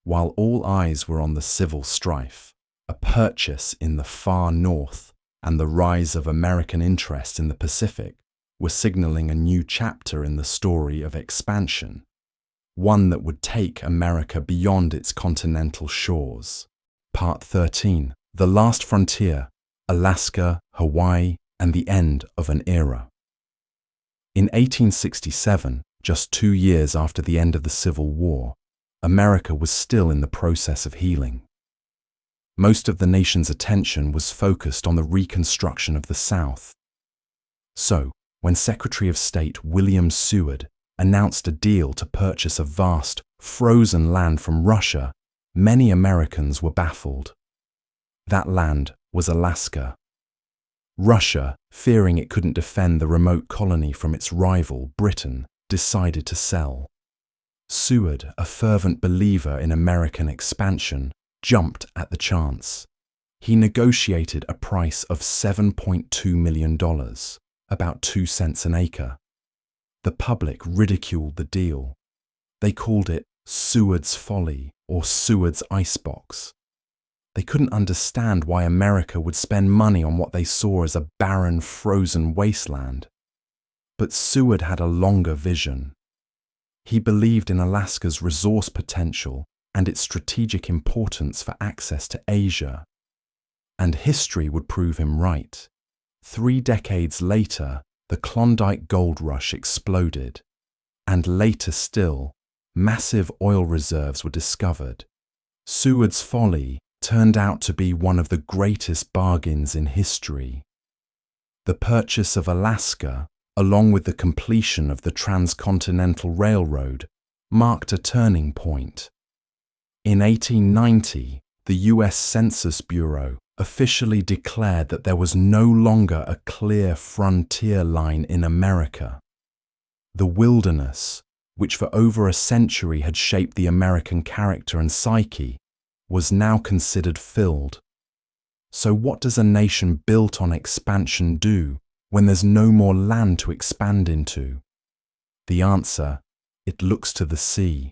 While all eyes were on the civil strife, a purchase in the far north, and the rise of American interest in the Pacific were signaling a new chapter in the story of expansion, one that would take America beyond its continental shores. Part 13. The Last Frontier: Alaska, Hawaii, and the End of an Era. In 1867, just 2 years after the end of the Civil War, America was still in the process of healing. Most of the nation's attention was focused on the reconstruction of the South. So, when Secretary of State William Seward announced a deal to purchase a vast, frozen land from Russia, many Americans were baffled. That land was Alaska. Russia, fearing it couldn't defend the remote colony from its rival, Britain, decided to sell. Seward, a fervent believer in American expansion, jumped at the chance. He negotiated a price of $7.2 million, about 2 cents an acre. The public ridiculed the deal. They called it Seward's Folly or Seward's Icebox. They couldn't understand why America would spend money on what they saw as a barren, frozen wasteland. But Seward had a longer vision. He believed in Alaska's resource potential and its strategic importance for access to Asia. And history would prove him right. 3 decades later, the Klondike gold rush exploded. And later still, massive oil reserves were discovered. Seward's Folly turned out to be one of the greatest bargains in history. The purchase of Alaska, along with the completion of the Transcontinental Railroad, marked a turning point. In 1890, the U.S. Census Bureau officially declared that there was no longer a clear frontier line in America. The wilderness, which for over a century had shaped the American character and psyche, was now considered filled. So what does a nation built on expansion do when there's no more land to expand into? The answer, it looks to the sea.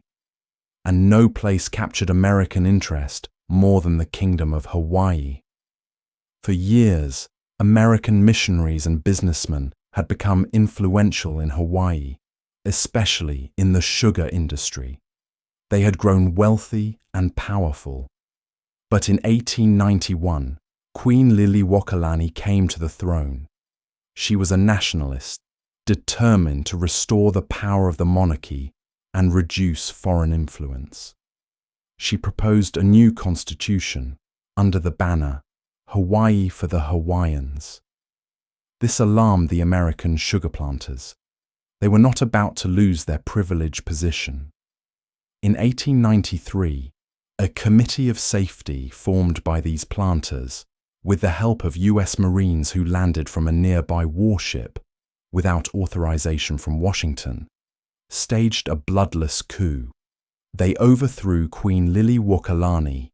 And no place captured American interest more than the Kingdom of Hawaii. For years, American missionaries and businessmen had become influential in Hawaii, especially in the sugar industry. They had grown wealthy and powerful. But in 1891, Queen Liliuokalani came to the throne. She was a nationalist, determined to restore the power of the monarchy and reduce foreign influence. She proposed a new constitution under the banner Hawaii for the Hawaiians. This alarmed the American sugar planters. They were not about to lose their privileged position. In 1893, a committee of safety formed by these planters, with the help of US Marines who landed from a nearby warship without authorization from Washington, staged a bloodless coup. They overthrew Queen Liliuokalani,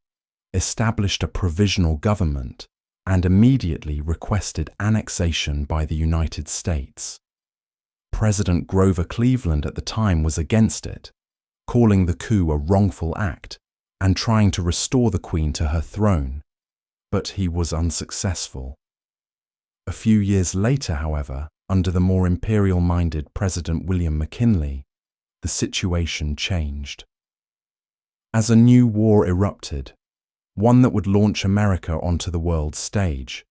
established a provisional government, and immediately requested annexation by the United States. President Grover Cleveland at the time was against it, calling the coup a wrongful act and trying to restore the Queen to her throne, but he was unsuccessful. A few years later, however, under the more imperial-minded President William McKinley, the situation changed. As a new war erupted, one that would launch America onto the world stage,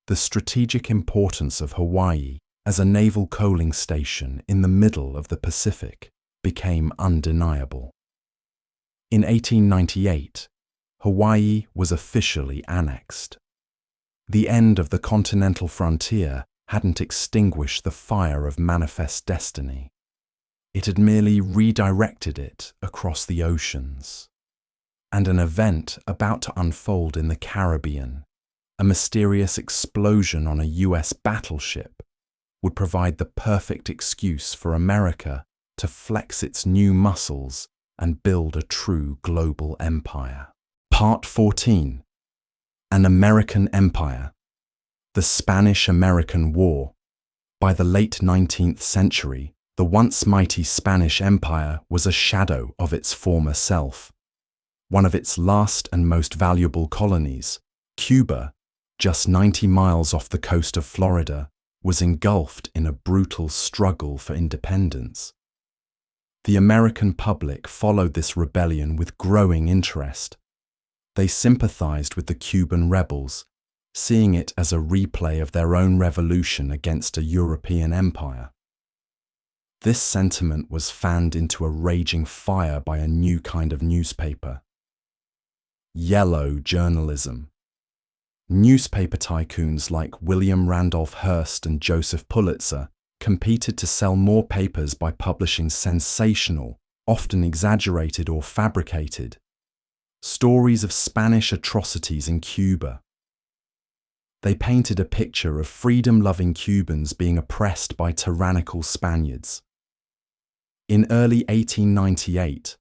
the strategic importance of Hawaii as a naval coaling station in the middle of the Pacific became undeniable. In 1898, Hawaii was officially annexed. The end of the continental frontier hadn't extinguished the fire of manifest destiny. It had merely redirected it across the oceans. And an event about to unfold in the Caribbean, a mysterious explosion on a US battleship, would provide the perfect excuse for America to flex its new muscles and build a true global empire. Part 14. An American Empire. The Spanish-American War. By the late 19th century, the once mighty Spanish Empire was a shadow of its former self. One of its last and most valuable colonies, Cuba, just 90 miles off the coast of Florida, was engulfed in a brutal struggle for independence. The American public followed this rebellion with growing interest. They sympathized with the Cuban rebels, seeing it as a replay of their own revolution against a European empire. This sentiment was fanned into a raging fire by a new kind of newspaper. Yellow journalism. Newspaper tycoons like William Randolph Hearst and Joseph Pulitzer competed to sell more papers by publishing sensational, often exaggerated or fabricated, stories of Spanish atrocities in Cuba. They painted a picture of freedom-loving Cubans being oppressed by tyrannical Spaniards. In early 1898,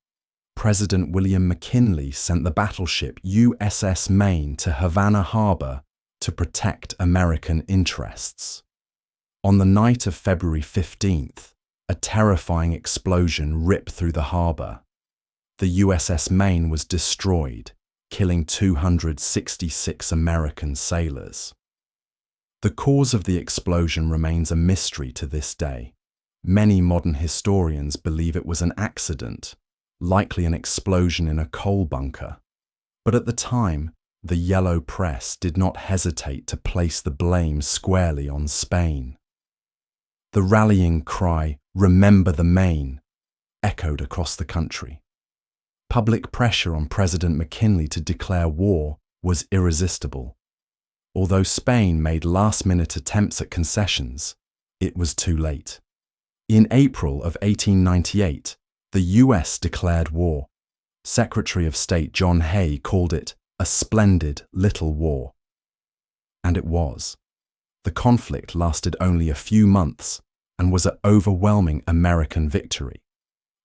President William McKinley sent the battleship USS Maine to Havana Harbor to protect American interests. On the night of February 15th, a terrifying explosion ripped through the harbor. The USS Maine was destroyed, killing 266 American sailors. The cause of the explosion remains a mystery to this day. Many modern historians believe it was an accident, likely an explosion in a coal bunker. But at the time, the yellow press did not hesitate to place the blame squarely on Spain. The rallying cry, "Remember the Maine," echoed across the country. Public pressure on President McKinley to declare war was irresistible. Although Spain made last-minute attempts at concessions, it was too late. In April of 1898, the US declared war. Secretary of State John Hay called it a splendid little war. And it was. The conflict lasted only a few months and was an overwhelming American victory.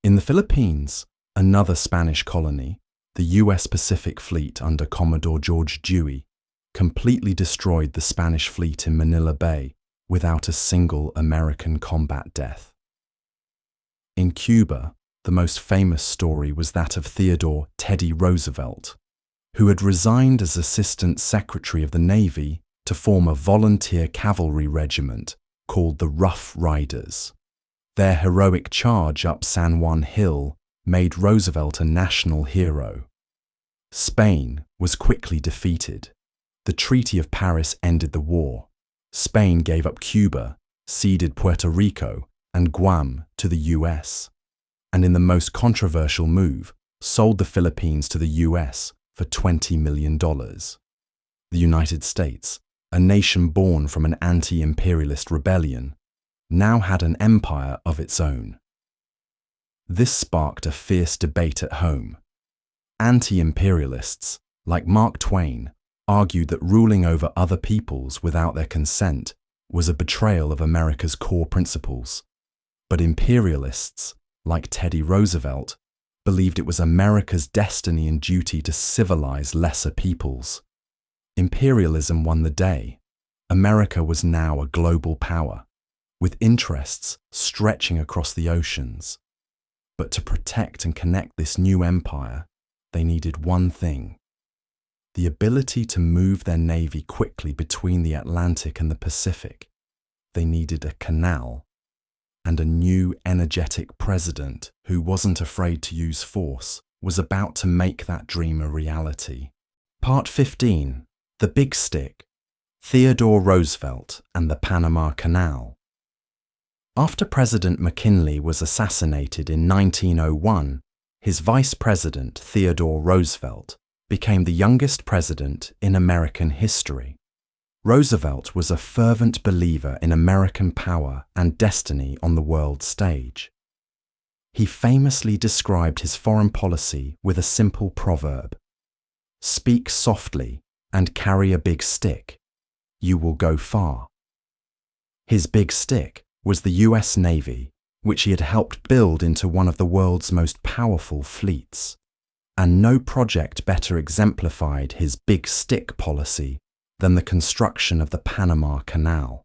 In the Philippines, another Spanish colony, the US Pacific Fleet under Commodore George Dewey, completely destroyed the Spanish fleet in Manila Bay without a single American combat death. In Cuba, the most famous story was that of Theodore Teddy Roosevelt, who had resigned as Assistant Secretary of the Navy to form a volunteer cavalry regiment called the Rough Riders. Their heroic charge up San Juan Hill made Roosevelt a national hero. Spain was quickly defeated. The Treaty of Paris ended the war. Spain gave up Cuba, ceded Puerto Rico and Guam to the US, and in the most controversial move, sold the Philippines to the US for $20 million. The United States, a nation born from an anti-imperialist rebellion, now had an empire of its own. This sparked a fierce debate at home. Anti-imperialists, like Mark Twain, argued that ruling over other peoples without their consent was a betrayal of America's core principles. But imperialists, like Teddy Roosevelt, believed it was America's destiny and duty to civilize lesser peoples. Imperialism won the day. America was now a global power, with interests stretching across the oceans. But to protect and connect this new empire, they needed one thing: the ability to move their navy quickly between the Atlantic and the Pacific. They needed a canal, and a new energetic president who wasn't afraid to use force was about to make that dream a reality. Part 15. The Big Stick. Theodore Roosevelt and the Panama Canal. After President McKinley was assassinated in 1901, his vice president, Theodore Roosevelt, became the youngest president in American history. Roosevelt was a fervent believer in American power and destiny on the world stage. He famously described his foreign policy with a simple proverb: "Speak softly and carry a big stick. You will go far." His big stick was the US Navy, which he had helped build into one of the world's most powerful fleets. And no project better exemplified his big stick policy than the construction of the Panama Canal.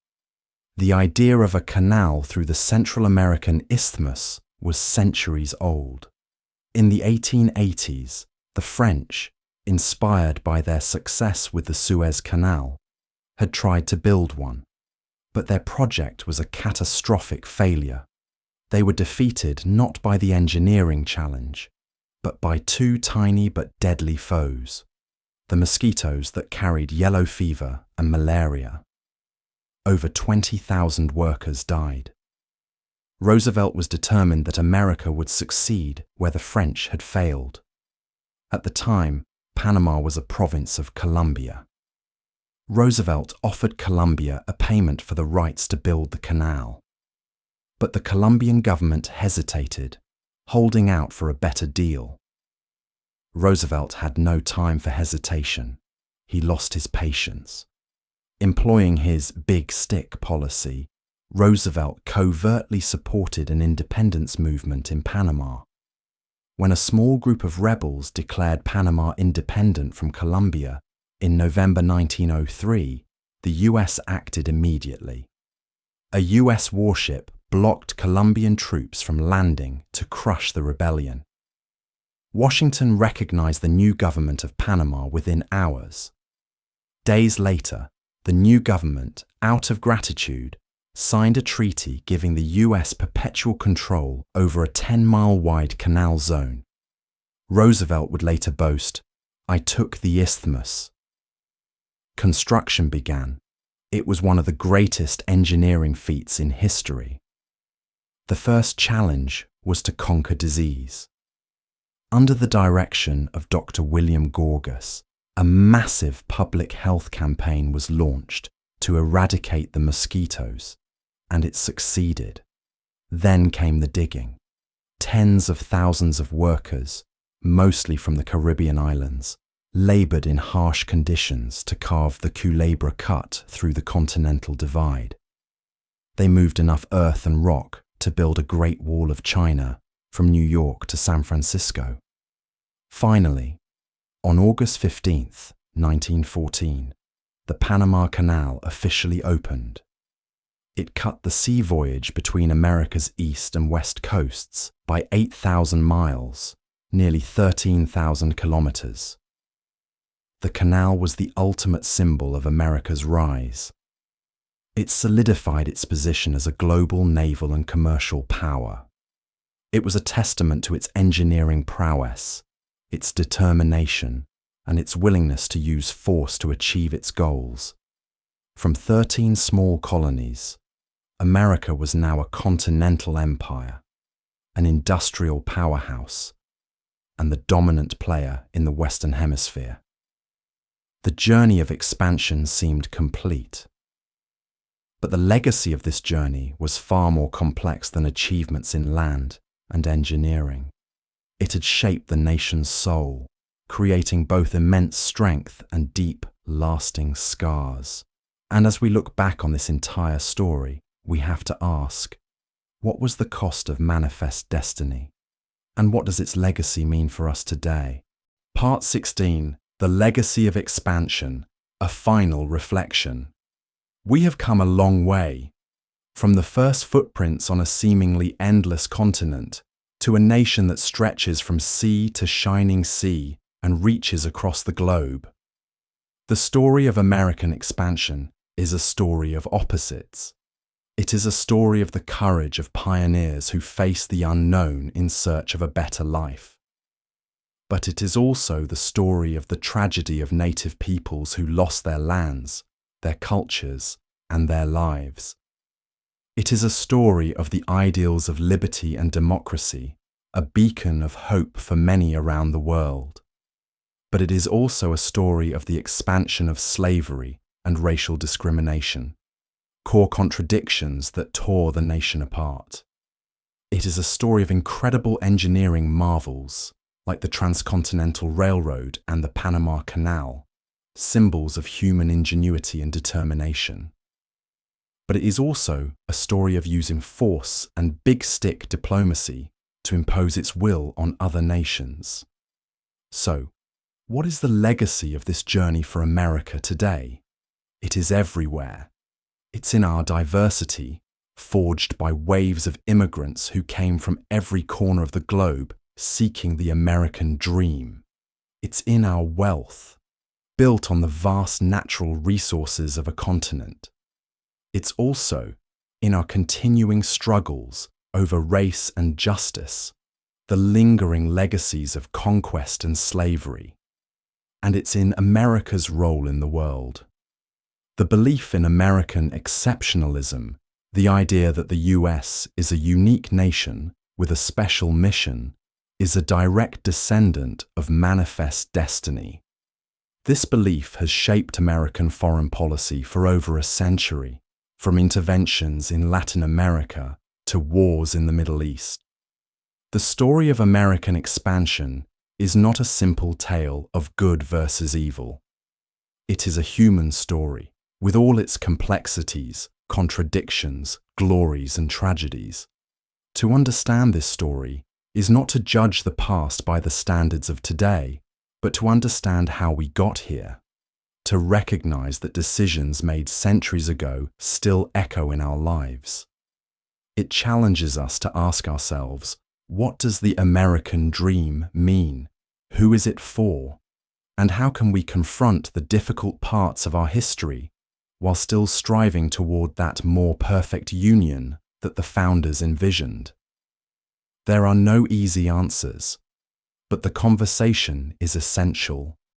The idea of a canal through the Central American Isthmus was centuries old. In the 1880s, the French, inspired by their success with the Suez Canal, had tried to build one, but their project was a catastrophic failure. They were defeated not by the engineering challenge, but by two tiny but deadly foes: the mosquitoes that carried yellow fever and malaria. Over 20,000 workers died. Roosevelt was determined that America would succeed where the French had failed. At the time, Panama was a province of Colombia. Roosevelt offered Colombia a payment for the rights to build the canal. But the Colombian government hesitated, holding out for a better deal. Roosevelt had no time for hesitation. He lost his patience. Employing his big stick policy, Roosevelt covertly supported an independence movement in Panama. When a small group of rebels declared Panama independent from Colombia in November 1903, the US acted immediately. A US warship blocked Colombian troops from landing to crush the rebellion. Washington recognized the new government of Panama within hours. Days later, the new government, out of gratitude, signed a treaty giving the US perpetual control over a 10-mile-wide canal zone. Roosevelt would later boast, "I took the isthmus." Construction began. It was one of the greatest engineering feats in history. The first challenge was to conquer disease. Under the direction of Dr. William Gorgas, a massive public health campaign was launched to eradicate the mosquitoes, and it succeeded. Then came the digging. Tens of thousands of workers, mostly from the Caribbean islands, labored in harsh conditions to carve the Culebra Cut through the Continental Divide. They moved enough earth and rock to build a Great Wall of China from New York to San Francisco. Finally, on August 15, 1914, the Panama Canal officially opened. It cut the sea voyage between America's east and west coasts by 8,000 miles, nearly 13,000 kilometers. The canal was the ultimate symbol of America's rise. It solidified its position as a global naval and commercial power. It was a testament to its engineering prowess, its determination, and its willingness to use force to achieve its goals. From 13 small colonies, America was now a continental empire, an industrial powerhouse, and the dominant player in the Western Hemisphere. The journey of expansion seemed complete. But the legacy of this journey was far more complex than achievements in land and engineering. It had shaped the nation's soul, creating both immense strength and deep, lasting scars. And as we look back on this entire story, we have to ask, what was the cost of manifest destiny? And what does its legacy mean for us today? Part 16, The Legacy of Expansion, a Final Reflection. We have come a long way, from the first footprints on a seemingly endless continent to a nation that stretches from sea to shining sea and reaches across the globe. The story of American expansion is a story of opposites. It is a story of the courage of pioneers who face the unknown in search of a better life. But it is also the story of the tragedy of native peoples who lost their lands, their cultures, and their lives. It is a story of the ideals of liberty and democracy, a beacon of hope for many around the world. But it is also a story of the expansion of slavery and racial discrimination, core contradictions that tore the nation apart. It is a story of incredible engineering marvels, like the Transcontinental Railroad and the Panama Canal, symbols of human ingenuity and determination. But it is also a story of using force and big stick diplomacy to impose its will on other nations. So, what is the legacy of this journey for America today? It is everywhere. It's in our diversity, forged by waves of immigrants who came from every corner of the globe seeking the American dream. It's in our wealth, built on the vast natural resources of a continent. It's also in our continuing struggles over race and justice, the lingering legacies of conquest and slavery. And it's in America's role in the world. The belief in American exceptionalism, the idea that the US is a unique nation with a special mission, is a direct descendant of manifest destiny. This belief has shaped American foreign policy for over a century, from interventions in Latin America to wars in the Middle East. The story of American expansion is not a simple tale of good versus evil. It is a human story, with all its complexities, contradictions, glories, and tragedies. To understand this story is not to judge the past by the standards of today, but to understand how we got here, to recognize that decisions made centuries ago still echo in our lives. It challenges us to ask ourselves, what does the American dream mean? Who is it for? And how can we confront the difficult parts of our history while still striving toward that more perfect union that the founders envisioned? There are no easy answers, but the conversation is essential.